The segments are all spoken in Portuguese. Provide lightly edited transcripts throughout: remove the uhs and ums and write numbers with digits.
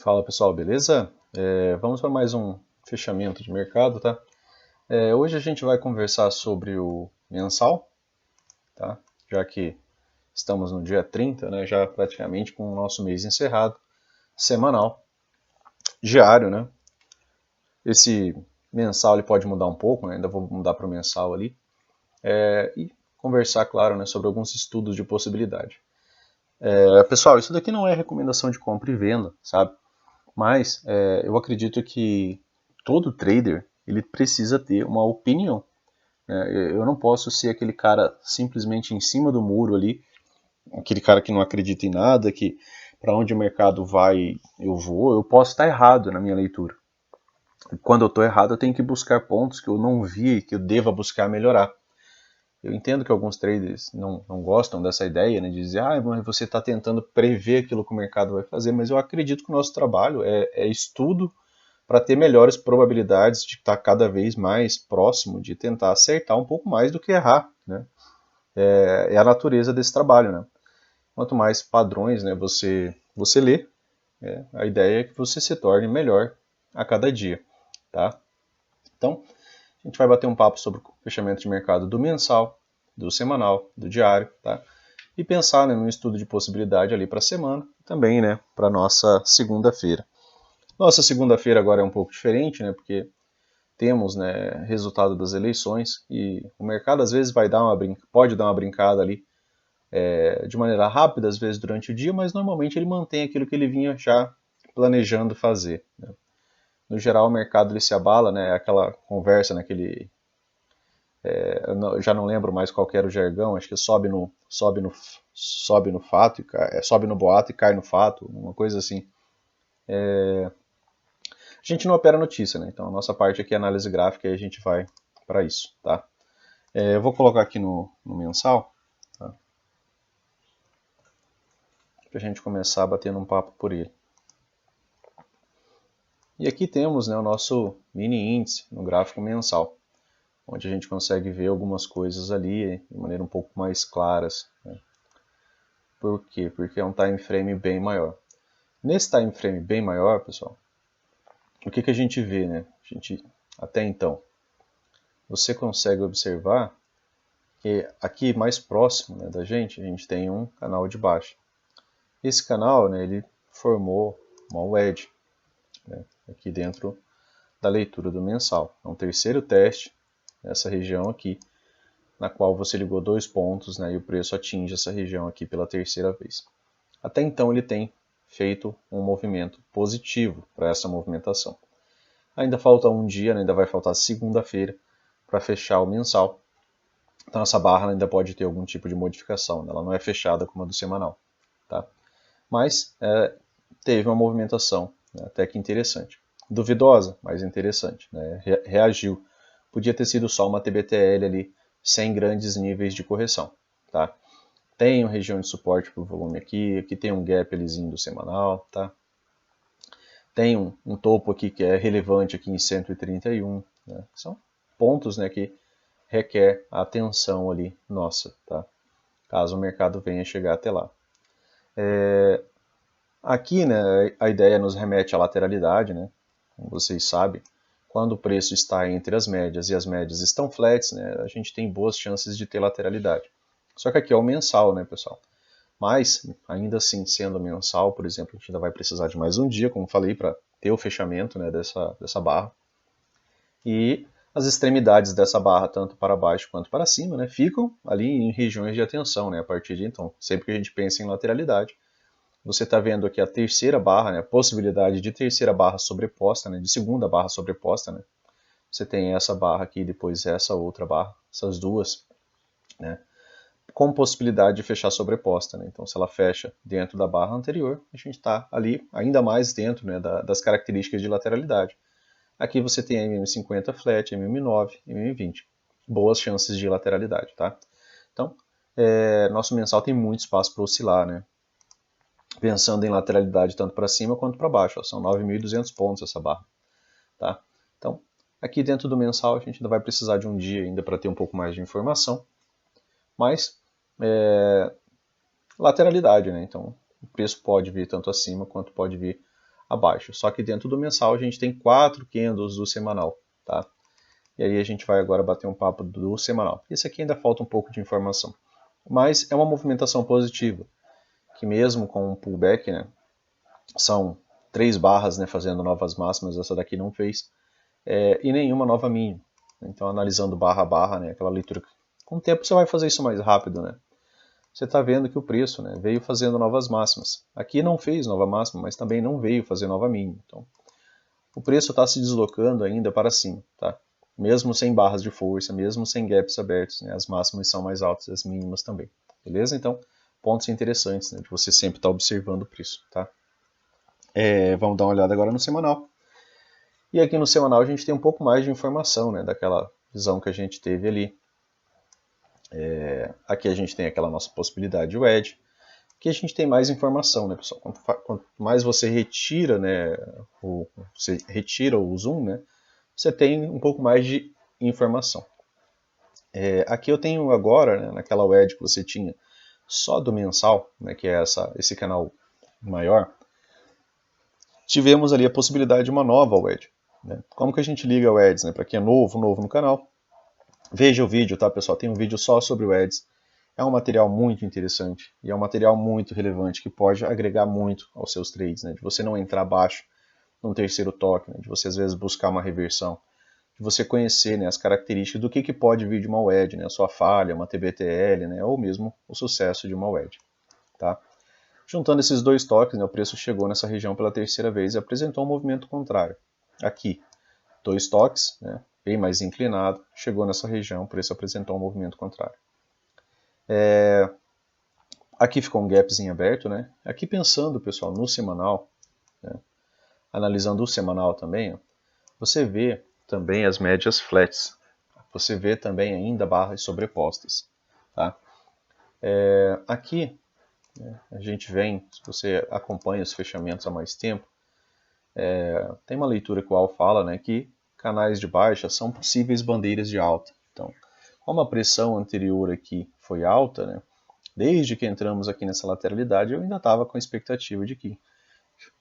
Fala pessoal, beleza? Vamos para mais um fechamento de mercado, tá? Hoje a gente vai conversar sobre o mensal, tá? Já que estamos no dia 30, né? Já praticamente com o nosso mês encerrado, semanal, diário, né? Esse mensal ele pode mudar um pouco, né? Ainda vou mudar para o mensal ali. E conversar, claro, né, sobre alguns estudos de possibilidade. Pessoal, isso daqui não é recomendação de compra e venda, sabe? Mas eu acredito que todo trader ele precisa ter uma opinião. Eu não posso ser aquele cara simplesmente em cima do muro ali, aquele cara que não acredita em nada, que para onde o mercado vai eu vou. Eu posso estar errado na minha leitura. E quando eu estou errado, eu tenho que buscar pontos que eu não vi e que eu deva buscar melhorar. Eu entendo que alguns traders não gostam dessa ideia, né, de dizer, mas você está tentando prever aquilo que o mercado vai fazer, mas eu acredito que o nosso trabalho é estudo para ter melhores probabilidades de estar cada vez mais próximo de tentar acertar um pouco mais do que errar, né? É a natureza desse trabalho, né? Quanto mais padrões, né, você lê, a ideia é que você se torne melhor a cada dia, tá? Então, a gente vai bater um papo sobre o fechamento de mercado do mensal, do semanal, do diário, tá? E pensar, né, num estudo de possibilidade ali para a semana, também, né, para nossa segunda-feira. Nossa segunda-feira agora é um pouco diferente, né, porque temos, né, resultado das eleições e o mercado às vezes pode dar uma brincada ali de maneira rápida, às vezes durante o dia, mas normalmente ele mantém aquilo que ele vinha já planejando fazer, né? No geral, o mercado ele se abala, né, aquela conversa, né, eu já não lembro mais qual era o jargão, acho que sobe no fato, sobe no boato e cai no fato, uma coisa assim. A gente não opera notícia, né? Então a nossa parte aqui é análise gráfica e a gente vai para isso, tá? Eu vou colocar aqui no mensal, tá? Para a gente começar batendo um papo por ele. E aqui temos, né, o nosso mini índice no gráfico mensal, onde a gente consegue ver algumas coisas ali de maneira um pouco mais claras, né? Por quê? Porque é um time frame bem maior. Nesse time frame bem maior, pessoal, o que a gente vê, né? Até então, você consegue observar que aqui mais próximo, né, da gente, a gente tem um canal de baixa. Esse canal, né, ele formou uma wedge, né, aqui dentro da leitura do mensal. É um terceiro teste nessa região aqui, na qual você ligou dois pontos, né, e o preço atinge essa região aqui pela terceira vez. Até então ele tem feito um movimento positivo para essa movimentação. Ainda falta um dia, né, ainda vai faltar segunda-feira para fechar o mensal. Então essa barra ainda pode ter algum tipo de modificação, ela não é fechada como a do semanal, tá? Mas teve uma movimentação, né, até que interessante. Duvidosa, mas interessante, né? Reagiu. Podia ter sido só uma TBTL ali, sem grandes níveis de correção, tá? Tem uma região de suporte para o volume aqui tem um gap alizinho do semanal, tá? Tem um topo aqui que é relevante aqui em 131, né? São pontos, né, que requer a atenção ali nossa, tá? Caso o mercado venha chegar até lá. Aqui, né, a ideia nos remete à lateralidade, né? Como vocês sabem, quando o preço está entre as médias e as médias estão flats, né, a gente tem boas chances de ter lateralidade. Só que aqui é o mensal, né, pessoal? Mas, ainda assim, sendo mensal, por exemplo, a gente ainda vai precisar de mais um dia, como falei, para ter o fechamento, né, dessa barra. E as extremidades dessa barra, tanto para baixo quanto para cima, né, ficam ali em regiões de atenção, né, a partir de então. Sempre que a gente pensa em lateralidade, você está vendo aqui a terceira barra, né, a possibilidade de terceira barra sobreposta, né, de segunda barra sobreposta. Né. Você tem essa barra aqui e depois essa outra barra, essas duas, né, com possibilidade de fechar sobreposta. Né. Então, se ela fecha dentro da barra anterior, a gente está ali ainda mais dentro, né, das características de lateralidade. Aqui você tem a MM50 flat, MM9, MM20. Boas chances de lateralidade, tá? Então, nosso mensal tem muito espaço para oscilar, né? Pensando em lateralidade tanto para cima quanto para baixo. Ó, são 9.200 pontos essa barra, tá? Então, aqui dentro do mensal a gente ainda vai precisar de um dia ainda para ter um pouco mais de informação. Mas, lateralidade, né? Então, o preço pode vir tanto acima quanto pode vir abaixo. Só que dentro do mensal a gente tem 4 candles do semanal, tá? E aí a gente vai agora bater um papo do semanal. Esse aqui ainda falta um pouco de informação, mas é uma movimentação positiva, que mesmo com um pullback, né, são 3 barras, né, fazendo novas máximas, essa daqui não fez, e nenhuma nova mínima. Então analisando barra a barra, né, aquela leitura, com o tempo você vai fazer isso mais rápido, né? Você está vendo que o preço, né, veio fazendo novas máximas. Aqui não fez nova máxima, mas também não veio fazer nova mínima. Então, o preço está se deslocando ainda para cima, tá? Mesmo sem barras de força, mesmo sem gaps abertos, né, as máximas são mais altas, as mínimas também. Beleza? Então, pontos interessantes, né, de você sempre estar observando o preço, tá? Vamos dar uma olhada agora no semanal. E aqui no semanal a gente tem um pouco mais de informação, né, daquela visão que a gente teve ali. Aqui a gente tem aquela nossa possibilidade de wedge. Aqui a gente tem mais informação, né, pessoal? Quanto mais você retira, né, o zoom, né, você tem um pouco mais de informação. Aqui eu tenho agora, né, naquela wedge que você tinha só do mensal, né, que é esse canal maior, tivemos ali a possibilidade de uma nova wedge. Né? Como que a gente liga wedges, né? Para quem é novo no canal, veja o vídeo, tá, pessoal? Tem um vídeo só sobre wedges. É um material muito interessante e é um material muito relevante que pode agregar muito aos seus trades, né? De você não entrar abaixo num terceiro toque, né? De você às vezes buscar uma reversão, de você conhecer, né, as características do que pode vir de uma wedge, né? A sua falha, uma TBTL, né? Ou mesmo o sucesso de uma wedge, tá? Juntando esses dois toques, né, o preço chegou nessa região pela terceira vez e apresentou um movimento contrário. Aqui, 2 toques, né, bem mais inclinado, chegou nessa região, o preço apresentou um movimento contrário. Aqui ficou um gapzinho aberto, né? Aqui pensando, pessoal, no semanal, né, analisando o semanal também, ó, você vê também as médias flats, você vê também ainda barras sobrepostas, tá? Aqui, né, a gente vem, se você acompanha os fechamentos há mais tempo, tem uma leitura que o Al fala, né, que canais de baixa são possíveis bandeiras de alta. Então, como a pressão anterior aqui foi alta, né, desde que entramos aqui nessa lateralidade, eu ainda estava com a expectativa de que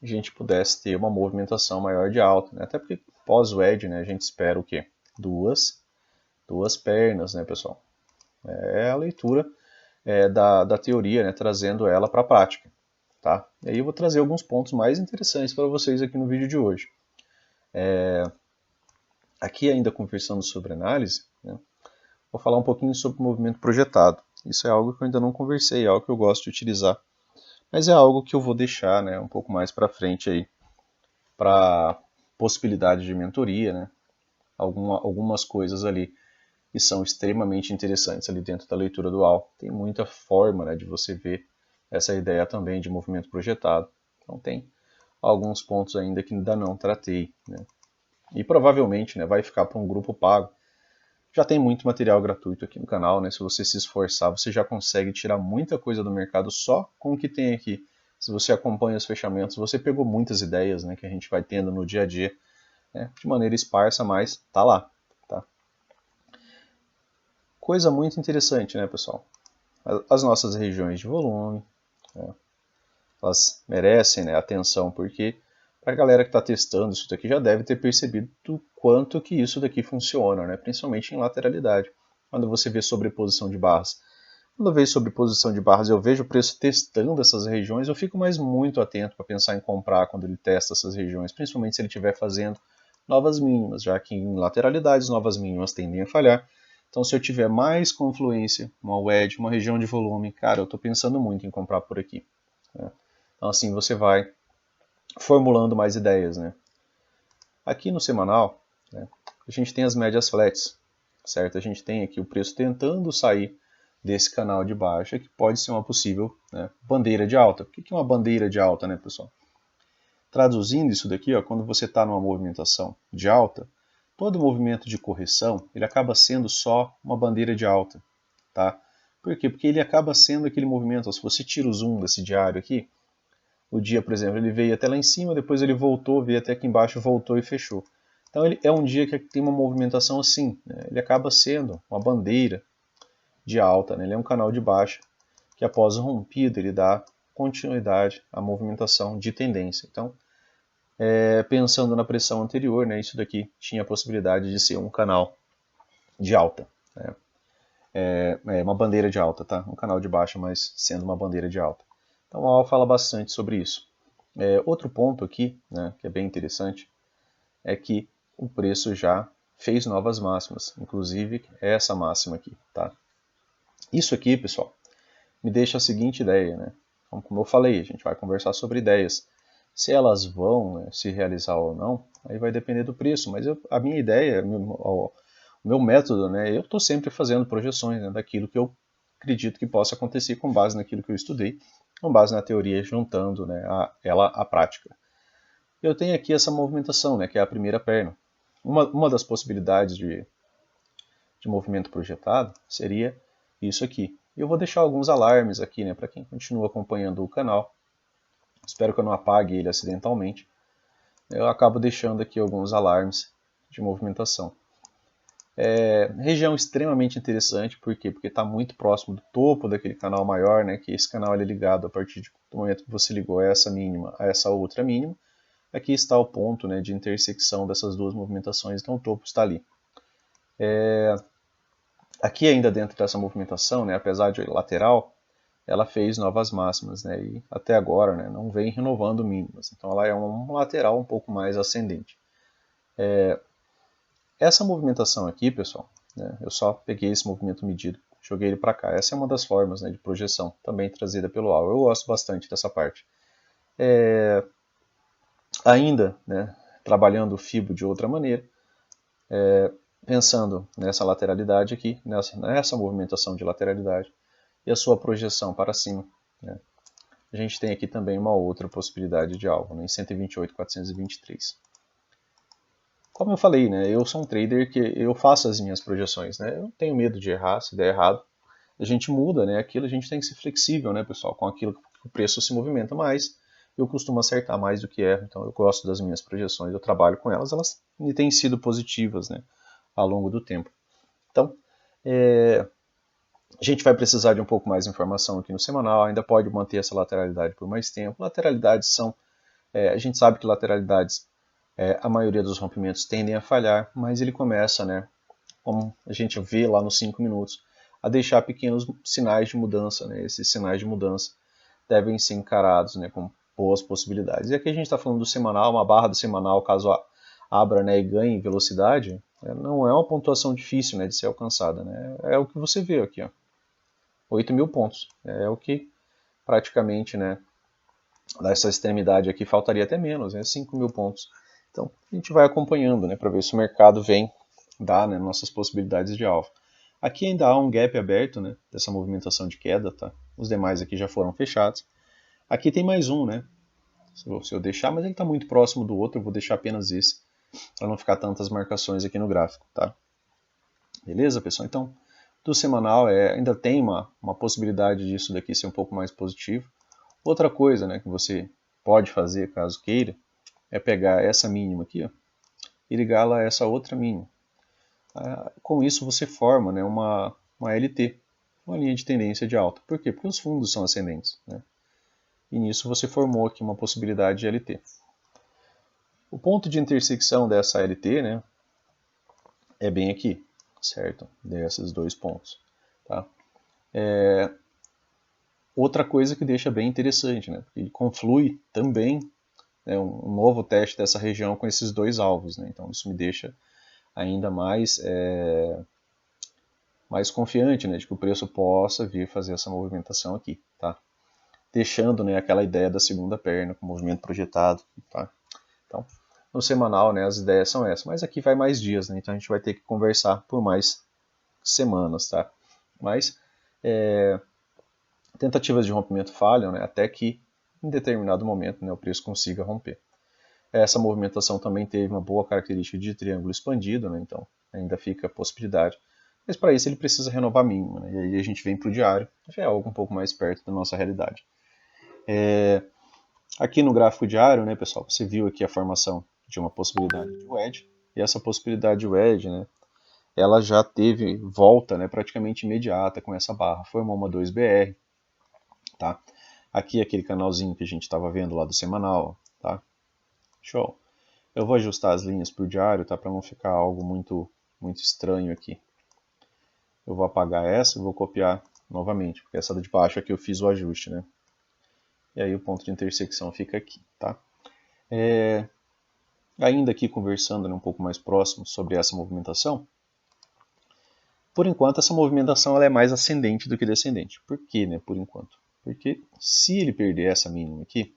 a gente pudesse ter uma movimentação maior de alta, né, até porque pós-wedge, né, a gente espera o quê? Duas pernas, né, pessoal? É a leitura da teoria, né, trazendo ela para a prática. Tá? E aí eu vou trazer alguns pontos mais interessantes para vocês aqui no vídeo de hoje. Aqui ainda conversando sobre análise, né, vou falar um pouquinho sobre o movimento projetado. Isso é algo que eu ainda não conversei, é algo que eu gosto de utilizar. Mas é algo que eu vou deixar, né, um pouco mais para frente aí, para possibilidade de mentoria, né, algumas coisas ali que são extremamente interessantes ali dentro da leitura dual. Tem muita forma, né, de você ver essa ideia também de movimento projetado. Então tem alguns pontos ainda que ainda não tratei, né? E provavelmente, né, vai ficar para um grupo pago. Já tem muito material gratuito aqui no canal, né? Se você se esforçar, você já consegue tirar muita coisa do mercado só com o que tem aqui. Se você acompanha os fechamentos, você pegou muitas ideias, né, que a gente vai tendo no dia a dia, né, de maneira esparsa, mas tá lá, tá? Coisa muito interessante, né, pessoal? As nossas regiões de volume, né, elas merecem, né, atenção, porque a galera que está testando isso daqui já deve ter percebido o quanto que isso daqui funciona, né, principalmente em lateralidade. Quando você vê sobreposição de barras. Quando eu vejo sobreposição de barras, eu vejo o preço testando essas regiões, eu fico mais muito atento para pensar em comprar quando ele testa essas regiões, principalmente se ele estiver fazendo novas mínimas, já que em lateralidades novas mínimas tendem a falhar. Então, se eu tiver mais confluência, uma wedge, uma região de volume, cara, eu estou pensando muito em comprar por aqui, né? Então, assim, você vai formulando mais ideias, né? Aqui no semanal, né, a gente tem as médias flats, certo? A gente tem aqui o preço tentando sair desse canal de baixa, que pode ser uma possível, né, bandeira de alta. O que é uma bandeira de alta, né, pessoal? Traduzindo isso daqui, ó, quando você está numa movimentação de alta, todo movimento de correção ele acaba sendo só uma bandeira de alta, tá? Por quê? Porque ele acaba sendo aquele movimento, ó, se você tira o zoom desse diário aqui, o dia, por exemplo, ele veio até lá em cima, depois ele voltou, veio até aqui embaixo, voltou e fechou. Então ele é um dia que tem uma movimentação assim, né? Ele acaba sendo uma bandeira de alta, né? Ele é um canal de baixa, que após o rompido ele dá continuidade à movimentação de tendência. Então, Pensando na pressão anterior, né, isso daqui tinha a possibilidade de ser um canal de alta, né, uma bandeira de alta, tá? Um canal de baixa, mas sendo uma bandeira de alta. Então a aula fala bastante sobre isso. Outro ponto aqui, né, que é bem interessante, é que o preço já fez novas máximas, inclusive essa máxima aqui, tá? Isso aqui, pessoal, me deixa a seguinte ideia, né? Como eu falei, a gente vai conversar sobre ideias. Se elas vão, né, se realizar ou não, aí vai depender do preço, mas a minha ideia, o meu método, né, eu estou sempre fazendo projeções, né, daquilo que eu acredito que possa acontecer com base naquilo que eu estudei, com base na teoria, juntando, né, ela à prática. Eu tenho aqui essa movimentação, né, que é a primeira perna. Uma das possibilidades de movimento projetado seria isso aqui. Eu vou deixar alguns alarmes aqui, né, para quem continua acompanhando o canal. Espero que eu não apague ele acidentalmente. Eu acabo deixando aqui alguns alarmes de movimentação. Região extremamente interessante, por quê? Porque está muito próximo do topo daquele canal maior, né, que esse canal é ligado a partir do momento que você ligou essa mínima a essa outra mínima. Aqui está o ponto, né, de intersecção dessas duas movimentações, então o topo está ali. Aqui ainda dentro dessa movimentação, né, apesar de lateral, ela fez novas máximas, né, e até agora, né, não vem renovando mínimas. Então ela é um lateral um pouco mais ascendente. Essa movimentação aqui, pessoal, né, eu só peguei esse movimento medido, joguei ele para cá. Essa é uma das formas, né, de projeção, também trazida pelo AL. Eu gosto bastante dessa parte. Ainda, né, trabalhando o FIBO de outra maneira, pensando nessa lateralidade aqui, nessa movimentação de lateralidade, e a sua projeção para cima, né, a gente tem aqui também uma outra possibilidade de alvo, né, em 128.423. Como eu falei, né, eu sou um trader que eu faço as minhas projeções, né, eu não tenho medo de errar, se der errado, a gente muda, né, aquilo a gente tem que ser flexível, né, pessoal, com aquilo que o preço se movimenta mais, eu costumo acertar mais do que erro, então eu gosto das minhas projeções, eu trabalho com elas, elas têm sido positivas, né, ao longo do tempo. Então, a gente vai precisar de um pouco mais de informação aqui no semanal, ainda pode manter essa lateralidade por mais tempo. Lateralidades são, a gente sabe que lateralidades, a maioria dos rompimentos tendem a falhar, mas ele começa, né, como a gente vê lá nos 5 minutos, a deixar pequenos sinais de mudança, né, esses sinais de mudança devem ser encarados, né, com boas possibilidades. E aqui a gente está falando do semanal, uma barra do semanal, caso abra, né, e ganhe velocidade, não é uma pontuação difícil, né, de ser alcançada. Né, é o que você vê aqui, ó, 8.000 pontos. É o que praticamente, né, dessa extremidade aqui faltaria até menos, né, 5.000 pontos. Então a gente vai acompanhando, né, para ver se o mercado vem dar, né, nossas possibilidades de alvo. Aqui ainda há um gap aberto, né, dessa movimentação de queda, tá? Os demais aqui já foram fechados. Aqui tem mais um, né? Se eu deixar, mas ele está muito próximo do outro, eu vou deixar apenas esse, para não ficar tantas marcações aqui no gráfico, tá? Beleza, pessoal? Então, do semanal ainda tem uma possibilidade disso daqui ser um pouco mais positivo. Outra coisa, né, que você pode fazer, caso queira, é pegar essa mínima aqui, ó, e ligá-la a essa outra mínima. Com isso você forma, né, uma LT, uma linha de tendência de alta. Por quê? Porque os fundos são ascendentes, né? E nisso você formou aqui uma possibilidade de LT. O ponto de intersecção dessa LT, né, é bem aqui, certo? Desses dois pontos. Tá? Outra coisa que deixa bem interessante, né? Ele conflui também, né, um novo teste dessa região com esses dois alvos. Né? Então isso me deixa ainda mais confiante, né, de que o preço possa vir fazer essa movimentação aqui, tá? Deixando, né, aquela ideia da segunda perna com movimento projetado, tá? Então, no semanal, né, as ideias são essas, mas aqui vai mais dias, né, então a gente vai ter que conversar por mais semanas, tá? Mas tentativas de rompimento falham, né, até que em determinado momento, né, o preço consiga romper. Essa movimentação também teve uma boa característica de triângulo expandido, né, então ainda fica a possibilidade. Mas para isso ele precisa renovar mínimo, né, e aí a gente vem para o diário, já é algo um pouco mais perto da nossa realidade. Aqui no gráfico diário, né, pessoal, você viu aqui a formação de uma possibilidade de wedge, e essa possibilidade de wedge, né, ela já teve volta, né, praticamente imediata com essa barra, formou uma 2BR, tá? Aqui aquele canalzinho que a gente estava vendo lá do semanal, tá? Show. Eu vou ajustar as linhas para o diário, tá? Para não ficar algo muito estranho aqui. Eu vou apagar essa e vou copiar novamente, porque essa de baixo aqui eu fiz o ajuste, né? E aí o ponto de intersecção fica aqui, tá? Ainda aqui conversando, né, um pouco mais próximo sobre essa movimentação, por enquanto essa movimentação ela é mais ascendente do que descendente. Por quê, né, por enquanto? Porque se ele perder essa mínima aqui,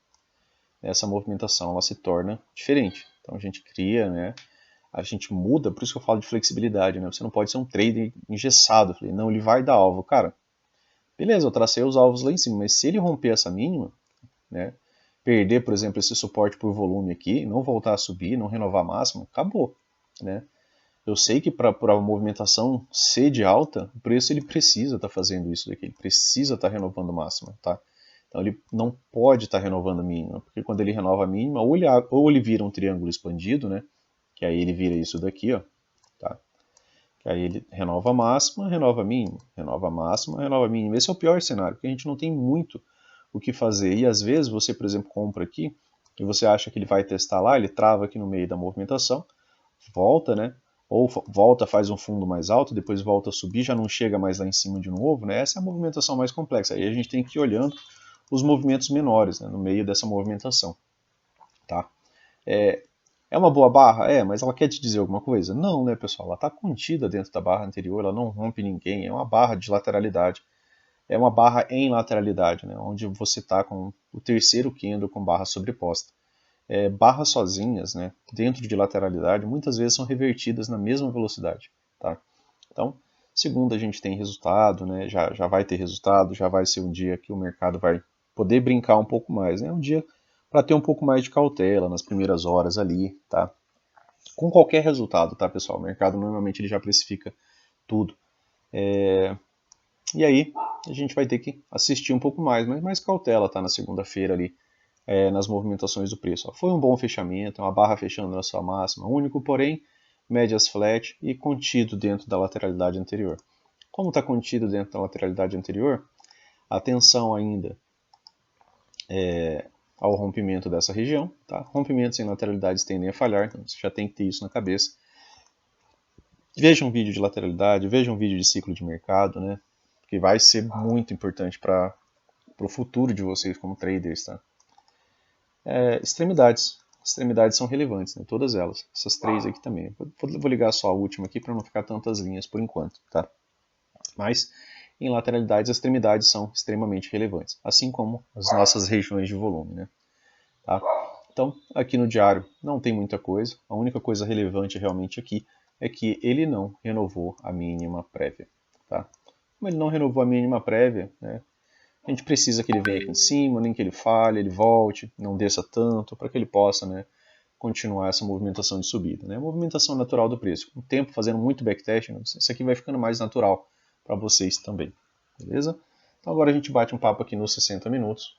essa movimentação ela se torna diferente. Então a gente cria, né, a gente muda, por isso que eu falo de flexibilidade, né? Você não pode ser um trader engessado. Falei, não, ele vai dar alvo. Cara, beleza, eu tracei os alvos lá em cima, mas se ele romper essa mínima, né, perder, por exemplo, esse suporte por volume aqui, não voltar a subir, não renovar a máxima, acabou, né? Eu sei que para a movimentação ser de alta, o preço ele precisa estar fazendo isso daqui, ele precisa estar renovando máxima, tá? Então ele não pode estar renovando a mínima, porque quando ele renova a mínima, ou ele vira um triângulo expandido, né? Que aí ele vira isso daqui, ó, tá? Que aí ele renova a máxima, renova a mínima, renova a máxima, renova a mínima. Esse é o pior cenário, porque a gente não tem muito o que fazer. E às vezes você, por exemplo, compra aqui e você acha que ele vai testar lá, ele trava aqui no meio da movimentação, volta, né? Ou volta, faz um fundo mais alto, depois volta a subir, já não chega mais lá em cima de novo, né? Essa é a movimentação mais complexa. Aí a gente tem que ir olhando os movimentos menores, né, no meio dessa movimentação, tá? É uma boa barra? É, mas ela quer te dizer alguma coisa? Não, né, pessoal? Ela está contida dentro da barra anterior, ela não rompe ninguém, é uma barra de lateralidade. É uma barra em lateralidade, né, onde você está com o terceiro candle com barra sobreposta. Barras sozinhas, né, dentro de lateralidade, muitas vezes são revertidas na mesma velocidade. Tá? Então, segunda a gente tem resultado, né, já vai ter resultado, já vai ser um dia que o mercado vai poder brincar um pouco mais. É um dia para ter um pouco mais de cautela nas primeiras horas ali, tá? Com qualquer resultado, tá, pessoal? O mercado normalmente ele já precifica tudo. E aí a gente vai ter que assistir um pouco mais, mas mais cautela, tá? Na segunda-feira ali, nas movimentações do preço. Ó, foi um bom fechamento, uma barra fechando na sua máxima, único, porém, médias flat e contido dentro da lateralidade anterior. Como está contido dentro da lateralidade anterior, atenção ainda ao rompimento dessa região. Tá? Rompimentos em lateralidades tendem a falhar, então você já tem que ter isso na cabeça. Veja um vídeo de lateralidade, veja um vídeo de ciclo de mercado, né? Que vai ser muito importante para o futuro de vocês como traders. Tá? Extremidades. Extremidades são relevantes, né? Todas elas. Essas três aqui também. Vou ligar só a última aqui para não ficar tantas linhas por enquanto. Tá? Mas em lateralidades, as extremidades são extremamente relevantes, assim como as nossas regiões de volume. Né? Tá? Então, aqui no diário não tem muita coisa. A única coisa relevante realmente aqui é que ele não renovou a mínima prévia. Tá? Como ele não renovou a mínima prévia, né, a gente precisa que ele venha aqui em cima, nem que ele falhe, ele volte, não desça tanto, para que ele possa, né, continuar essa movimentação de subida. Né? A movimentação natural do preço. Com o tempo, fazendo muito backtesting, isso aqui vai ficando mais natural para vocês também. Beleza? Então agora a gente bate um papo aqui nos 60 minutos.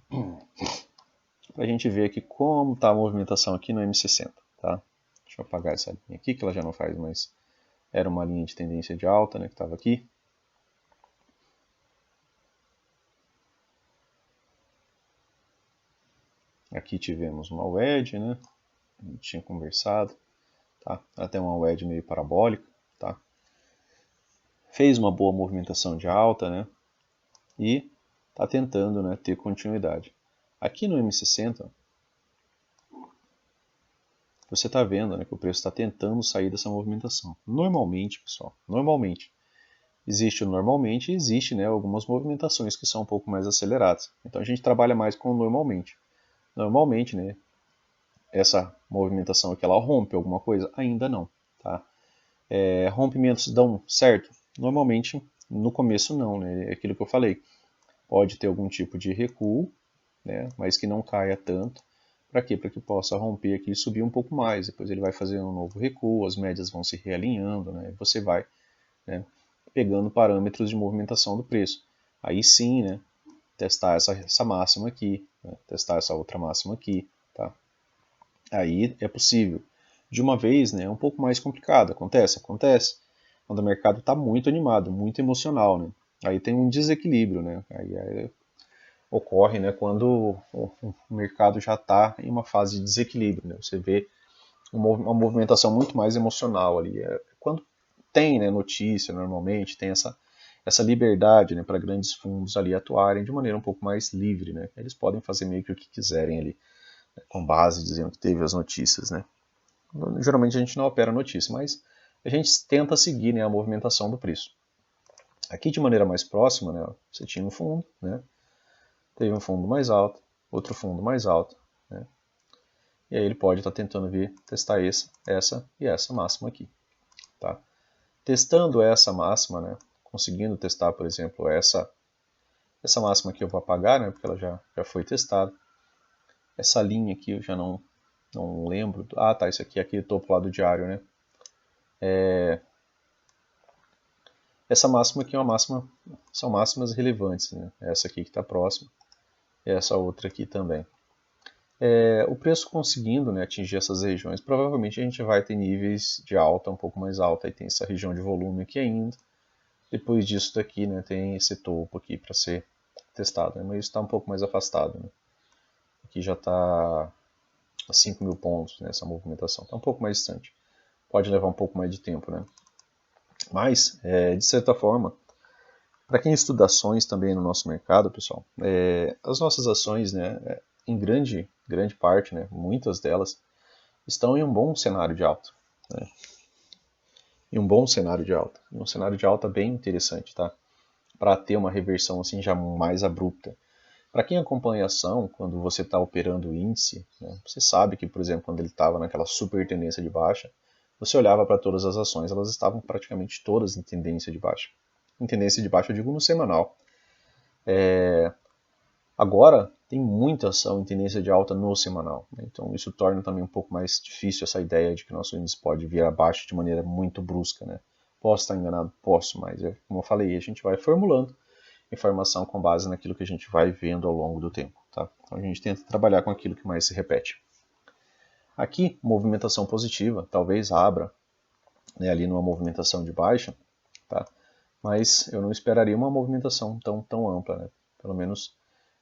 Para a gente ver aqui como está a movimentação aqui no M60. Tá? Deixa eu apagar essa linha aqui, que ela já não faz mais. Era uma linha de tendência de alta, né, que estava aqui. Aqui tivemos uma wedge, né? A gente tinha conversado. Tá? Até uma wedge meio parabólica. Tá? Fez uma boa movimentação de alta, né? E está tentando, né, ter continuidade. Aqui no M60, você está vendo, né, que o preço está tentando sair dessa movimentação. Normalmente, pessoal, normalmente, existe, né, algumas movimentações que são um pouco mais aceleradas. Então a gente trabalha mais com normalmente. Normalmente, né, essa movimentação aqui, ela rompe alguma coisa? Ainda não. Tá? Rompimentos dão certo? Normalmente, no começo não, né, é aquilo que eu falei. Pode ter algum tipo de recuo, né, mas que não caia tanto. Para quê? Para que possa romper aqui e subir um pouco mais. Depois ele vai fazer um novo recuo, as médias vão se realinhando, né, e você vai, né, pegando parâmetros de movimentação do preço. Aí sim, né, testar essa máxima aqui, né, testar essa outra máxima aqui. Tá? Aí é possível. De uma vez, né, é um pouco mais complicado. Acontece? Acontece. Quando o mercado está muito animado, muito emocional. Né? Aí tem um desequilíbrio. Né? Aí ocorre, né, quando o mercado já está em uma fase de desequilíbrio, né? Você vê uma movimentação muito mais emocional ali. Quando tem, né, notícia, normalmente, tem essa liberdade, né, para grandes fundos ali atuarem de maneira um pouco mais livre, né? Eles podem fazer meio que o que quiserem ali, né, com base dizendo que teve as notícias, né? Geralmente a gente não opera notícia, mas a gente tenta seguir, né, a movimentação do preço. Aqui de maneira mais próxima, né, você tinha um fundo, né, teve um fundo mais alto, outro fundo mais alto, né, e aí ele pode estar tentando testar essa e essa máxima aqui. Tá? Testando essa máxima, né, conseguindo testar, por exemplo, essa máxima que eu vou apagar, né, porque ela já foi testada. Essa linha aqui eu já não lembro. Ah, tá, isso aqui é aquele topo lá do diário, né? Essa máxima aqui é uma máxima, são máximas relevantes, né? Essa aqui que está próxima e essa outra aqui também. O preço conseguindo, né, atingir essas regiões, provavelmente a gente vai ter níveis de alta um pouco mais alta. Aí tem essa região de volume aqui ainda. Depois disso daqui, né, tem esse topo aqui para ser testado, né, mas isso está um pouco mais afastado. Né? Aqui já está a 5.000 pontos, né, essa movimentação. Está um pouco mais distante. Pode levar um pouco mais de tempo. Né? Mas, de certa forma, para quem estuda ações também no nosso mercado, pessoal, as nossas ações, né, em grande parte, né, muitas delas, estão em um bom cenário de alta. Né? Em um bom cenário de alta. Um cenário de alta bem interessante, tá? Para ter uma reversão assim já mais abrupta. Para quem acompanha a ação, quando você está operando o índice, né, você sabe que, por exemplo, quando ele estava naquela super tendência de baixa, você olhava para todas as ações, elas estavam praticamente todas em tendência de baixa. Em tendência de baixa, eu digo no semanal. Agora, tem muita ação em tendência de alta no semanal. Né? Então, isso torna também um pouco mais difícil essa ideia de que nosso índice pode vir abaixo de maneira muito brusca. Né? Posso estar enganado? Posso, mas, como eu falei, a gente vai formulando informação com base naquilo que a gente vai vendo ao longo do tempo. Tá? Então, a gente tenta trabalhar com aquilo que mais se repete. Aqui, movimentação positiva, talvez abra, né, ali numa movimentação de baixa, tá? Mas eu não esperaria uma movimentação tão ampla, né? Pelo menos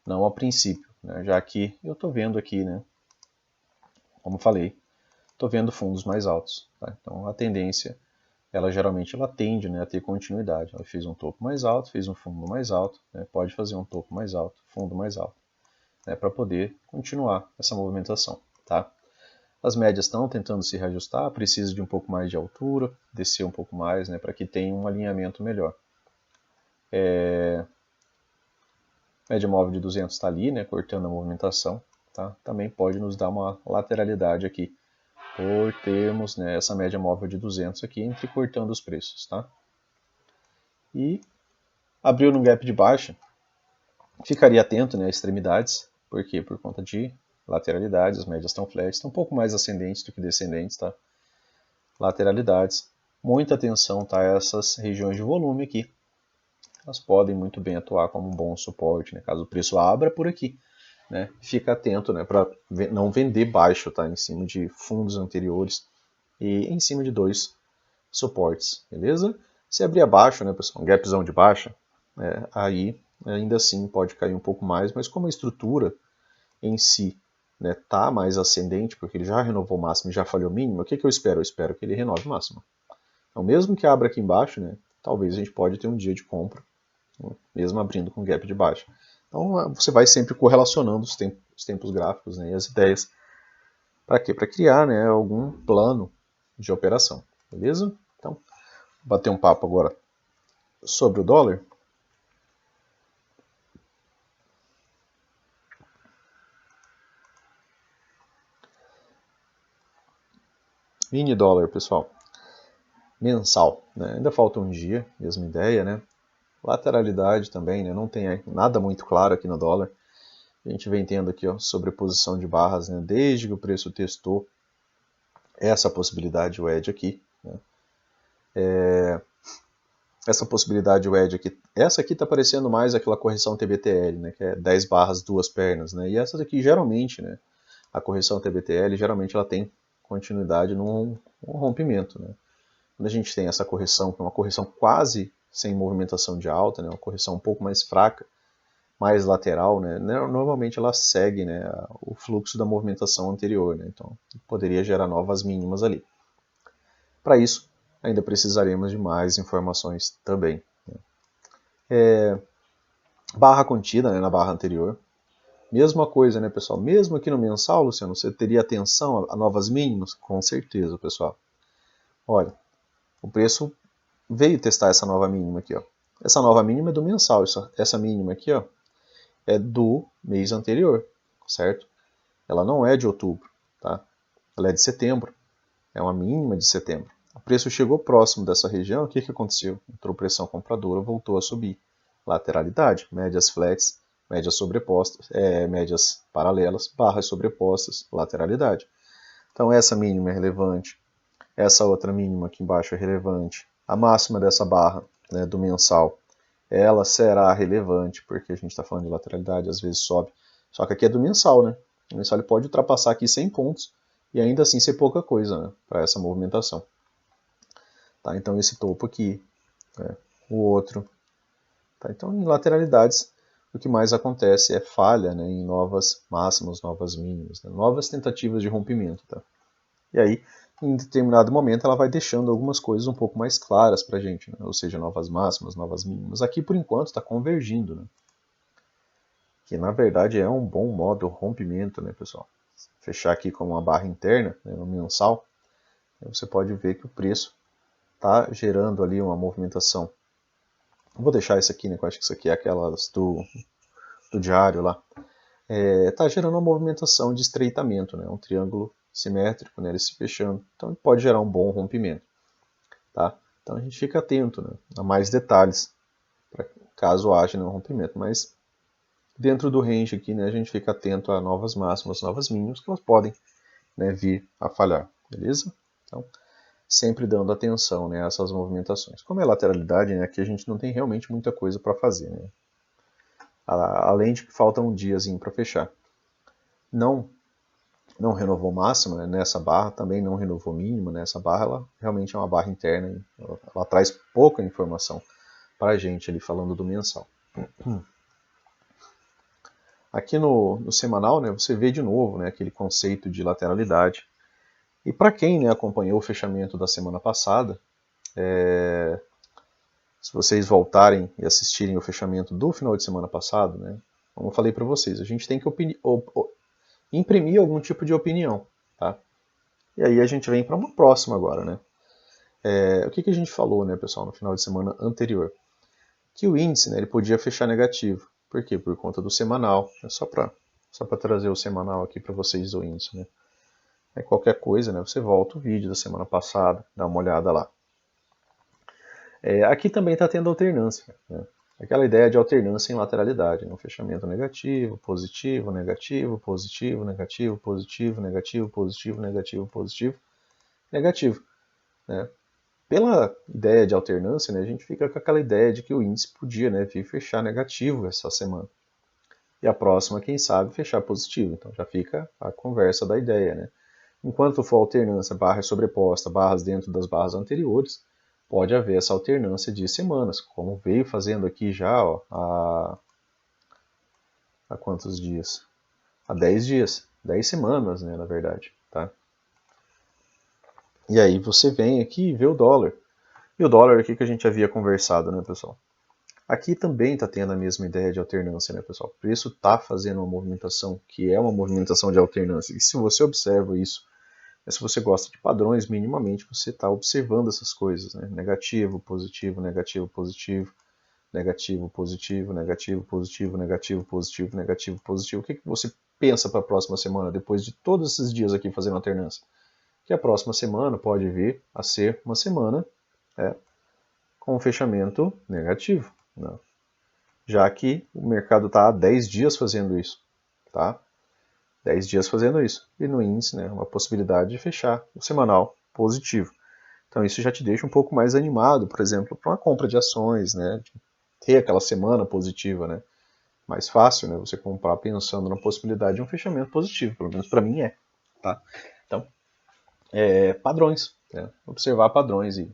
não a princípio, né? Já que eu estou vendo aqui, né, como falei, estou vendo fundos mais altos. Tá? Então a tendência, ela geralmente ela tende, né, a ter continuidade. Ela fez um topo mais alto, fez um fundo mais alto, né, pode fazer um topo mais alto, fundo mais alto, né, para poder continuar essa movimentação. Tá? As médias estão tentando se reajustar, precisa de um pouco mais de altura, descer um pouco mais, né, para que tenha um alinhamento melhor. Média móvel de 200 está ali, né, cortando a movimentação. Tá? Também pode nos dar uma lateralidade aqui, por termos, né, essa média móvel de 200 aqui entrecortando os preços. Tá? E abriu no gap de baixa, ficaria atento, né, às extremidades. Por quê? Por conta de lateralidades, as médias estão flat, estão um pouco mais ascendentes do que descendentes. Tá? Lateralidades. Muita atenção, tá, a essas regiões de volume aqui. Elas podem muito bem atuar como um bom suporte, né, caso o preço abra por aqui. Né, fica atento, né, para não vender baixo, tá, em cima de fundos anteriores e em cima de dois suportes, beleza? Se abrir abaixo, né, pessoal, um gapzão de baixa, aí ainda assim pode cair um pouco mais, mas como a estrutura em si, né, tá mais ascendente, porque ele já renovou o máximo e já falhou o mínimo, o que eu espero? Eu espero que ele renove o máximo. Então, mesmo que abra aqui embaixo, né, talvez a gente pode ter um dia de compra, né, mesmo abrindo com gap de baixa. Então, você vai sempre correlacionando os tempos gráficos, né, e as ideias. Para quê? Para criar, né, algum plano de operação. Beleza? Então, vou bater um papo agora sobre o dólar. Mini dólar, pessoal. Mensal. Né? Ainda falta um dia, mesma ideia, né? Lateralidade também, né? Não tem nada muito claro aqui no dólar. A gente vem tendo aqui, ó, sobreposição de barras, né? Desde que o preço testou essa possibilidade wedge aqui. Né? Essa possibilidade wedge aqui, essa aqui está parecendo mais aquela correção TBTL, né? Que é 10 barras, duas pernas, né? E essa daqui geralmente, né? A correção TBTL geralmente ela tem continuidade num rompimento, né? Quando a gente tem essa correção, que é uma correção quase sem movimentação de alta, né? Uma correção um pouco mais fraca, mais lateral, né, normalmente ela segue, né, o fluxo da movimentação anterior, né, então poderia gerar novas mínimas ali. Para isso, ainda precisaremos de mais informações também. Barra contida, né, na barra anterior. Mesma coisa, né, pessoal? Mesmo aqui no mensal, Luciano, você teria atenção a novas mínimas? Com certeza, pessoal. Olha, o preço veio testar essa nova mínima aqui, ó. Essa nova mínima é do mensal, essa mínima aqui, ó, é do mês anterior, certo? Ela não é de outubro, tá? Ela é de setembro, é uma mínima de setembro. O preço chegou próximo dessa região, o que aconteceu? Entrou pressão compradora, voltou a subir. Lateralidade, médias flats, médias sobrepostas, médias paralelas, barras sobrepostas, lateralidade. Então essa mínima é relevante, essa outra mínima aqui embaixo é relevante. A máxima dessa barra, né, do mensal, ela será relevante, porque a gente está falando de lateralidade, às vezes sobe. Só que aqui é do mensal, né? O mensal ele pode ultrapassar aqui 100 pontos e ainda assim ser pouca coisa, né, para essa movimentação. Tá? Então esse topo aqui, né, o outro. Tá? Então em lateralidades, o que mais acontece é falha, né, em novas máximas, novas mínimas, né, novas tentativas de rompimento. Tá? E aí, em determinado momento, ela vai deixando algumas coisas um pouco mais claras para a gente, né? Ou seja, novas máximas, novas mínimas. Aqui, por enquanto, está convergindo, né? Que na verdade é um bom modo rompimento, né, pessoal? Fechar aqui com uma barra interna, né, no mensal, você pode ver que o preço está gerando ali uma movimentação. Vou deixar isso aqui, né, que eu acho que isso aqui é aquelas do diário lá. Está gerando uma movimentação de estreitamento, né, um triângulo simétrico, né, ele se fechando. Então pode gerar um bom rompimento. Tá? Então a gente fica atento, né, a mais detalhes, caso haja um rompimento. Mas dentro do range aqui, né, a gente fica atento a novas máximas, novas mínimas, que elas podem, né, vir a falhar. Beleza? Então, sempre dando atenção, né, a essas movimentações. Como é lateralidade, né, aqui a gente não tem realmente muita coisa para fazer. Né? Além de que falta um diazinho para fechar. Não renovou máxima, né, nessa barra, também não renovou mínima nessa barra, ela realmente é uma barra interna, ela traz pouca informação para a gente ali falando do mensal. Aqui no semanal, né, você vê de novo, né, aquele conceito de lateralidade. E para quem, né, acompanhou o fechamento da semana passada, se vocês voltarem e assistirem o fechamento do final de semana passado, né, como eu falei para vocês, a gente tem que imprimir algum tipo de opinião. Tá? E aí a gente vem para uma próxima agora. Né? O que a gente falou, né, pessoal, no final de semana anterior? Que o índice, né, ele podia fechar negativo. Por quê? Por conta do semanal. É só para trazer o semanal aqui para vocês do índice. Né? Qualquer coisa, né, você volta o vídeo da semana passada, dá uma olhada lá. Aqui também está tendo alternância. Né? Aquela ideia de alternância em lateralidade. Né? Um fechamento negativo, positivo, negativo, positivo, negativo, positivo, negativo, positivo, negativo, positivo, negativo. Né? Pela ideia de alternância, né, a gente fica com aquela ideia de que o índice podia, né, vir fechar negativo essa semana. E a próxima, quem sabe, fechar positivo. Então já fica a conversa da ideia. Né? Enquanto for alternância, barra sobreposta, barras dentro das barras anteriores, pode haver essa alternância de semanas, como veio fazendo aqui já ó, há quantos dias? Há 10 dias, 10 semanas, né, na verdade. Tá? E aí você vem aqui e vê o dólar. E o dólar aqui que a gente havia conversado, né, pessoal? Aqui também está tendo a mesma ideia de alternância, né, pessoal? O preço está fazendo uma movimentação que é uma movimentação de alternância. E se você observa isso, se você gosta de padrões, minimamente você está observando essas coisas, né? Negativo, positivo, negativo, positivo, negativo, positivo, negativo, positivo, negativo, positivo, negativo, positivo. O que você pensa para a próxima semana, depois de todos esses dias aqui fazendo alternância? Que a próxima semana pode vir a ser uma semana com um fechamento negativo. Né? Já que o mercado está há 10 dias fazendo isso. Tá? 10 dias fazendo isso. E no índice, né, uma possibilidade de fechar o semanal positivo. Então isso já te deixa um pouco mais animado, por exemplo, para uma compra de ações, né, de ter aquela semana positiva. Né? Mais fácil, né, você comprar pensando na possibilidade de um fechamento positivo. Pelo menos para mim é. Tá? Então, padrões. Né? Observar padrões e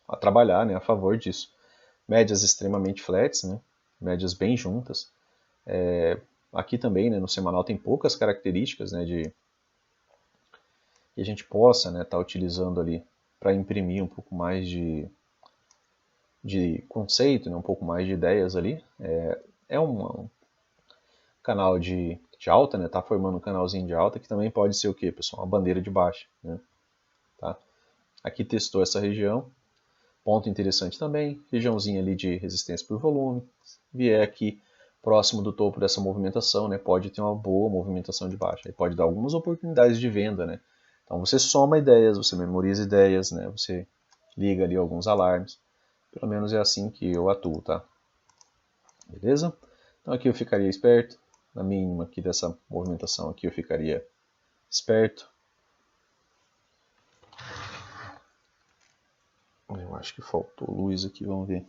a trabalhar, né, a favor disso. Médias extremamente flats, né? médias bem juntas. Aqui também, né, no semanal, tem poucas características, né, de que a gente possa estar utilizando ali para imprimir um pouco mais de conceito, né, um pouco mais de ideias ali. É um canal de alta, né, tá formando um canalzinho de alta, que também pode ser o que, pessoal? Uma bandeira de baixa, né? Tá? Aqui testou essa região. Ponto interessante também, regiãozinha ali de resistência por volume. Vier aqui próximo do topo dessa movimentação, né, pode ter uma boa movimentação de baixa. Aí pode dar algumas oportunidades de venda, né? Então você soma ideias, você memoriza ideias, né? Você liga ali alguns alarmes. Pelo menos é assim que eu atuo, tá? Beleza? Então aqui eu ficaria esperto. Na mínima aqui dessa movimentação aqui eu ficaria esperto. Eu acho que faltou luz aqui, vamos ver.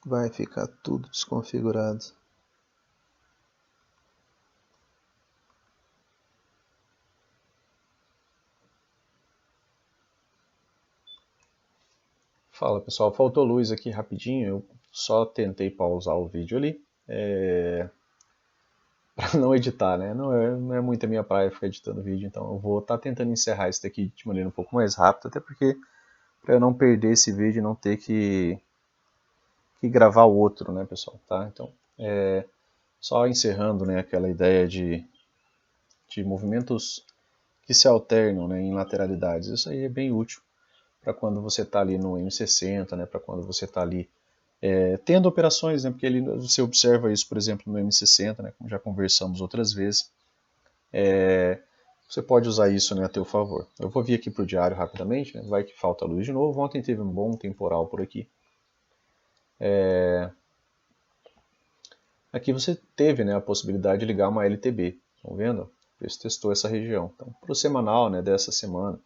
Vai ficar tudo desconfigurado. Fala pessoal, faltou luz aqui rapidinho, eu só tentei pausar o vídeo ali, para não editar, né? Não é muito a minha praia ficar editando vídeo, então eu vou estar tentando encerrar isso daqui de maneira um pouco mais rápida, até porque para eu não perder esse vídeo e não ter que gravar o outro, né, pessoal? Tá? Então, só encerrando, né, aquela ideia de movimentos que se alternam, né, em lateralidades. Isso aí é bem útil para quando você está ali no M60, né, para quando você está ali tendo operações, né, porque ele, você observa isso, por exemplo, no M60, né, como já conversamos outras vezes, você pode usar isso, né, a teu favor. Eu vou vir aqui para o diário rapidamente, né, vai que falta luz de novo. Ontem teve um bom temporal por aqui. Aqui você teve, né, a possibilidade de ligar uma LTB, estão vendo? Você testou essa região. Então, para o semanal, né, dessa semana,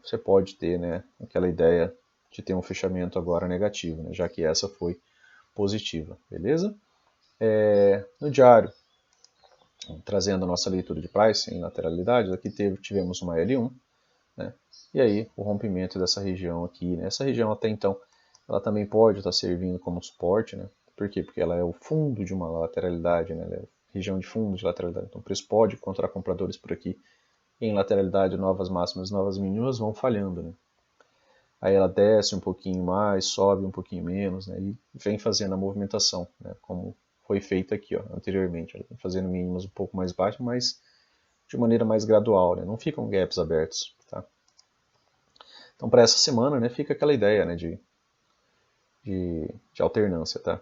você pode ter, né, aquela ideia de ter um fechamento agora negativo, né, já que essa foi positiva, beleza? No diário, trazendo a nossa leitura de price em lateralidades, aqui tivemos uma L1, né, e aí o rompimento dessa região aqui, né, essa região até então, ela também pode estar servindo como suporte, né, por quê? Porque ela é o fundo de uma lateralidade, né, ela é a região de fundo de lateralidade, então o preço pode encontrar compradores por aqui, em lateralidade, novas máximas, novas mínimas vão falhando, né. Aí ela desce um pouquinho mais, sobe um pouquinho menos, né, e vem fazendo a movimentação, né, como foi feito aqui, ó, anteriormente. Ela vem fazendo mínimas um pouco mais baixas, mas de maneira mais gradual, né, não ficam gaps abertos. Tá? Então para essa semana, né, fica aquela ideia, né, de alternância. Tá?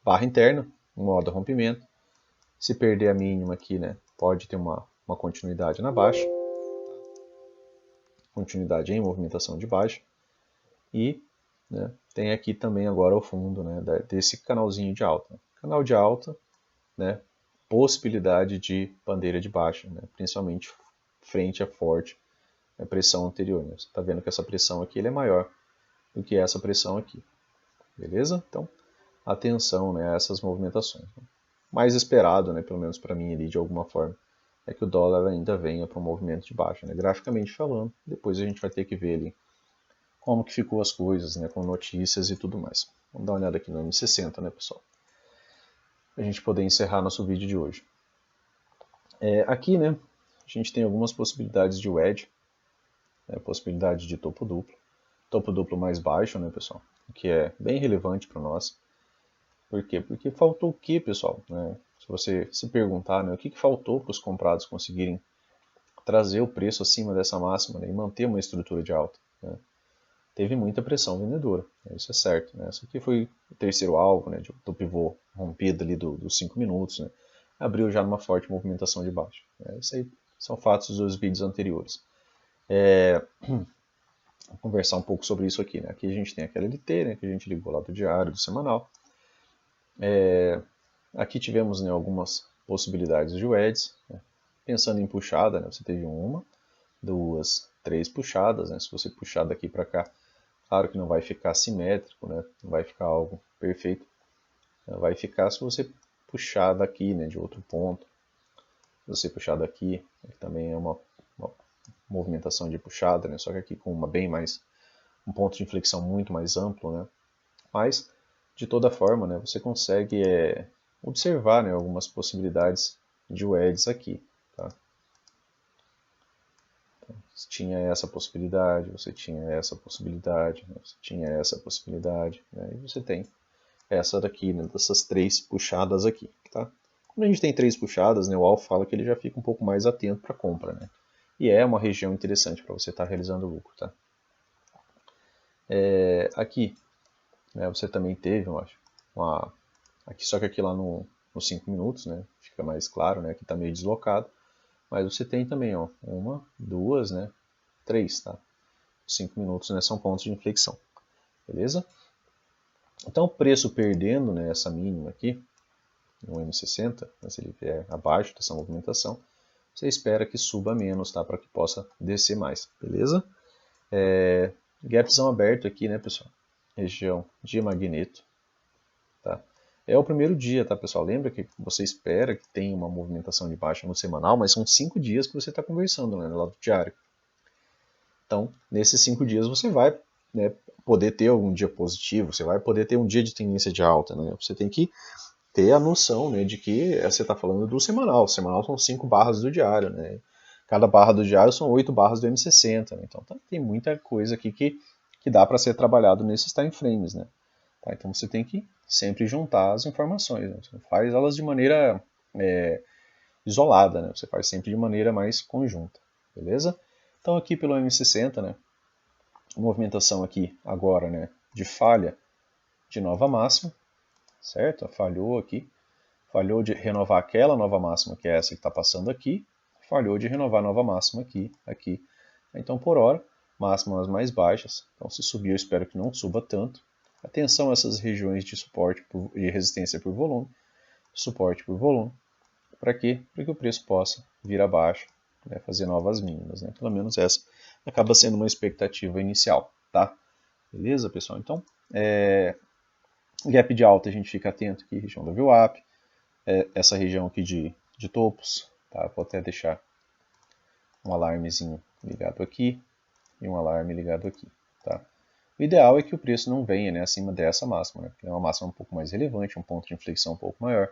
Barra interna, modo rompimento. Se perder a mínima aqui, né, pode ter uma continuidade na baixa. Continuidade em movimentação de baixa. E, né, tem aqui também agora o fundo, né, desse canalzinho de alta. Canal de alta, né, possibilidade de bandeira de baixa, né, principalmente frente à forte pressão anterior. Né. Você está vendo que essa pressão aqui ele é maior do que essa pressão aqui. Beleza? Então, atenção, né, a essas movimentações. Mais esperado, né, pelo menos para mim ali de alguma forma, é que o dólar ainda venha para um movimento de baixa, né, graficamente falando. Depois a gente vai ter que ver ali como que ficou as coisas, né, com notícias e tudo mais. Vamos dar uma olhada aqui no M60, né, pessoal? Para a gente poder encerrar nosso vídeo de hoje. Aqui, né, a gente tem algumas possibilidades de wedge, né, possibilidade de topo duplo mais baixo, né, pessoal? O que é bem relevante para nós. Por quê? Porque faltou o que, pessoal? Né? Se você se perguntar, né, o que faltou para os comprados conseguirem trazer o preço acima dessa máxima, né, e manter uma estrutura de alta, né? Teve muita pressão vendedora, né? Isso é certo. Né? Esse aqui foi o terceiro alvo, né, do pivô rompido ali dos 5 minutos, né? Abriu já numa forte movimentação de baixo. Né? Isso aí são fatos dos vídeos anteriores. Vou conversar um pouco sobre isso aqui. Né? Aqui a gente tem aquela LT, né, que a gente ligou lá do diário, do semanal. Aqui tivemos, né, algumas possibilidades de wedges. Né? Pensando em puxada, né, você teve uma, duas, três puxadas. Né? Se você puxar daqui para cá, claro que não vai ficar simétrico, né? Não vai ficar algo perfeito. Vai ficar se você puxar daqui, né, de outro ponto. você puxar daqui, também é uma movimentação de puxada, né? Só que aqui com um ponto de inflexão muito mais amplo, né? Mas, de toda forma, né, você consegue observar, né, algumas possibilidades de wedges aqui. Tá? Então, você tinha essa possibilidade, você tinha essa possibilidade, né, você tinha essa possibilidade, né, e você tem essa daqui, né, dessas 3 puxadas aqui. Tá? Quando a gente tem 3 puxadas, né, o Al fala que ele já fica um pouco mais atento para a compra. Né? E é uma região interessante para você estar realizando lucro. Tá? Aqui, né, você também teve, eu acho, aqui, só que aqui lá nos 5 minutos, né, fica mais claro, né, aqui está meio deslocado, mas você tem também, ó, 1, 2, né, 3, tá? 5 minutos, né, são pontos de inflexão, beleza? Então, o preço perdendo, né, essa mínima aqui, no M60, né, se ele vier abaixo dessa movimentação, você espera que suba menos, tá, para que possa descer mais, beleza? Gapzão aberto aqui, né, pessoal? Região de magneto, tá? É o primeiro dia, tá, pessoal? Lembra que você espera que tenha uma movimentação de baixa no semanal, mas são 5 dias que você está conversando, né, no lado diário. Então, nesses 5 dias você vai, né, poder ter algum dia positivo, você vai poder ter um dia de tendência de alta, né? Você tem que ter a noção, né, de que você está falando do semanal. O semanal são 5 barras do diário, né? Cada barra do diário são 8 barras do M60, né? Então tem muita coisa aqui que dá para ser trabalhado nesses time frames, né? Tá? Então você tem que sempre juntar as informações, né? Você não faz elas de maneira isolada, né? Você faz sempre de maneira mais conjunta, beleza? Então aqui pelo M60, né? Movimentação aqui agora, né? De falha de nova máxima, certo? Falhou aqui, falhou de renovar aquela nova máxima que é essa que está passando aqui, falhou de renovar a nova máxima aqui. Então por hora, máximas mais baixas. Então se subir eu espero que não suba tanto. Atenção a essas regiões de suporte e resistência por volume, suporte por volume. Para quê? Para que o preço possa vir abaixo, né, fazer novas mínimas. Né? Pelo menos essa acaba sendo uma expectativa inicial. Tá? Beleza, pessoal? Então, gap de alta a gente fica atento aqui, região da VWAP, essa região aqui de topos. Tá? Vou até deixar um alarmezinho ligado aqui e um alarme ligado aqui. Tá? O ideal é que o preço não venha, né, acima dessa máxima, né, porque é uma máxima um pouco mais relevante, um ponto de inflexão um pouco maior.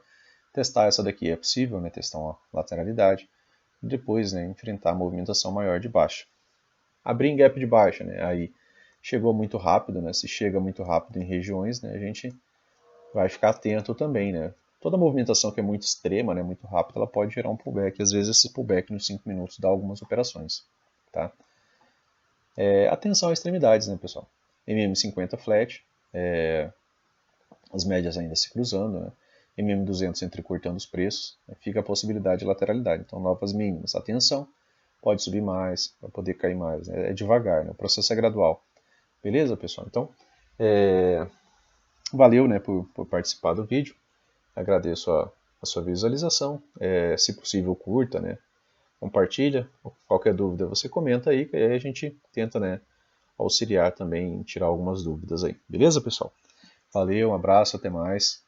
Testar essa daqui é possível, né, testar uma lateralidade, e depois, né, enfrentar a movimentação maior de baixa. Abrir em gap de baixa, né, aí chegou muito rápido, né, se chega muito rápido em regiões, né, a gente vai ficar atento também. Né. Toda movimentação que é muito extrema, né, muito rápida, ela pode gerar um pullback. Às vezes esse pullback nos 5 minutos dá algumas operações. Tá? Atenção a extremidades, né, pessoal? MM50 flat, as médias ainda se cruzando, né? MM200 entrecortando os preços, né? Fica a possibilidade de lateralidade. Então, novas mínimas. Atenção, pode subir mais, vai poder cair mais. Né? É devagar, né? O processo é gradual. Beleza, pessoal? Então, valeu, né, por participar do vídeo. Agradeço a sua visualização. Se possível, curta, né? Compartilha. Qualquer dúvida você comenta aí, que aí a gente tenta, né, auxiliar também em tirar algumas dúvidas aí. Beleza, pessoal? Valeu, um abraço, até mais.